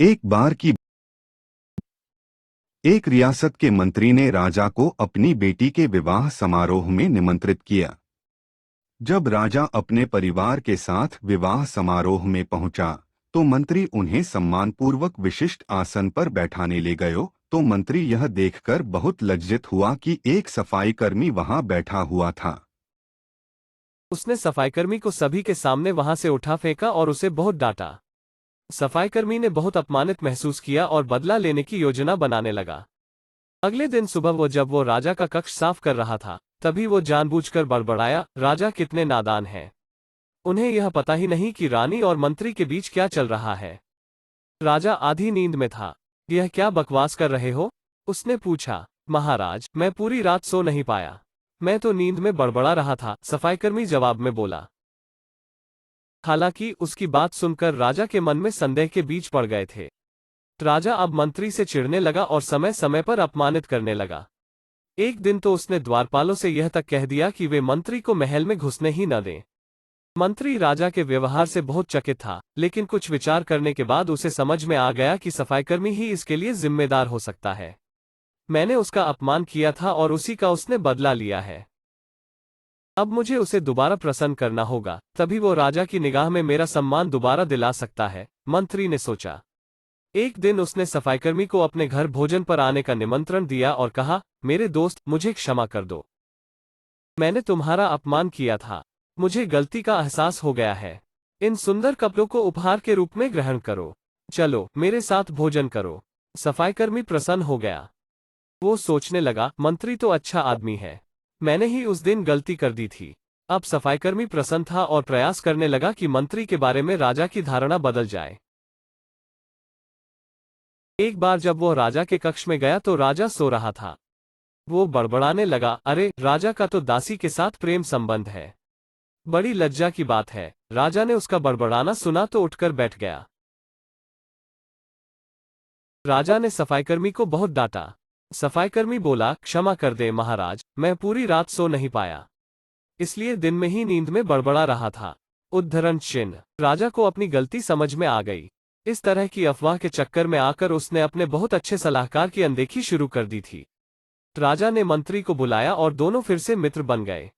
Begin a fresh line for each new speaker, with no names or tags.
एक बार की एक रियासत के मंत्री ने राजा को अपनी बेटी के विवाह समारोह में निमंत्रित किया। जब राजा अपने परिवार के साथ विवाह समारोह में पहुंचा, तो मंत्री उन्हें सम्मानपूर्वक विशिष्ट आसन पर बैठाने ले गयो। तो मंत्री यह देखकर बहुत लज्जित हुआ कि एक सफाईकर्मी वहां बैठा हुआ था।
उसने सफाईकर्मी को सभी के सामने वहां से उठा फेंका और उसे बहुत डांटा। सफाईकर्मी ने बहुत अपमानित महसूस किया और बदला लेने की योजना बनाने लगा। अगले दिन सुबह जब वो राजा का कक्ष साफ कर रहा था, तभी वो जानबूझकर बड़बड़ाया, राजा कितने नादान हैं। उन्हें यह पता ही नहीं कि रानी और मंत्री के बीच क्या चल रहा है। राजा आधी नींद में था। यह क्या बकवास कर रहे हो? उसने पूछा। महाराज, मैं पूरी रात सो नहीं पाया। मैं तो नींद में बड़बड़ा रहा था, सफाईकर्मी जवाब में बोला। हालांकि उसकी बात सुनकर राजा के मन में संदेह के बीज पड़ गए थे। राजा अब मंत्री से चिढ़ने लगा और समय समय पर अपमानित करने लगा। एक दिन तो उसने द्वारपालों से यह तक कह दिया कि वे मंत्री को महल में घुसने ही न दें। मंत्री राजा के व्यवहार से बहुत चकित था, लेकिन कुछ विचार करने के बाद उसे समझ में आ गया कि सफाईकर्मी ही इसके लिए जिम्मेदार हो सकता है। मैंने उसका अपमान किया था और उसी का उसने बदला लिया है। अब मुझे उसे दोबारा प्रसन्न करना होगा, तभी वो राजा की निगाह में मेरा सम्मान दोबारा दिला सकता है, मंत्री ने सोचा। एक दिन उसने सफाईकर्मी को अपने घर भोजन पर आने का निमंत्रण दिया और कहा, मेरे दोस्त, मुझे क्षमा कर दो। मैंने तुम्हारा अपमान किया था। मुझे गलती का एहसास हो गया है। इन सुंदर कपड़ों को उपहार के रूप में ग्रहण करो। चलो, मेरे साथ भोजन करो। सफाईकर्मी प्रसन्न हो गया। वो सोचने लगा, मंत्री तो अच्छा आदमी है। मैंने ही उस दिन गलती कर दी थी। अब सफाईकर्मी प्रसन्न था और प्रयास करने लगा कि मंत्री के बारे में राजा की धारणा बदल जाए। एक बार जब वो राजा के कक्ष में गया तो राजा सो रहा था। वो बड़बड़ाने लगा, अरे, राजा का तो दासी के साथ प्रेम संबंध है। बड़ी लज्जा की बात है। राजा ने उसका बड़बड़ाना सुना तो उठकर बैठ गया। राजा ने सफाईकर्मी को बहुत डांटा। सफाईकर्मी बोला, क्षमा कर दे महाराज, मैं पूरी रात सो नहीं पाया, इसलिए दिन में ही नींद में बड़बड़ा रहा था। उद्धरण चिन्ह। राजा को अपनी गलती समझ में आ गई। इस तरह की अफवाह के चक्कर में आकर उसने अपने बहुत अच्छे सलाहकार की अनदेखी शुरू कर दी थी। राजा ने मंत्री को बुलाया और दोनों फिर से मित्र बन गए।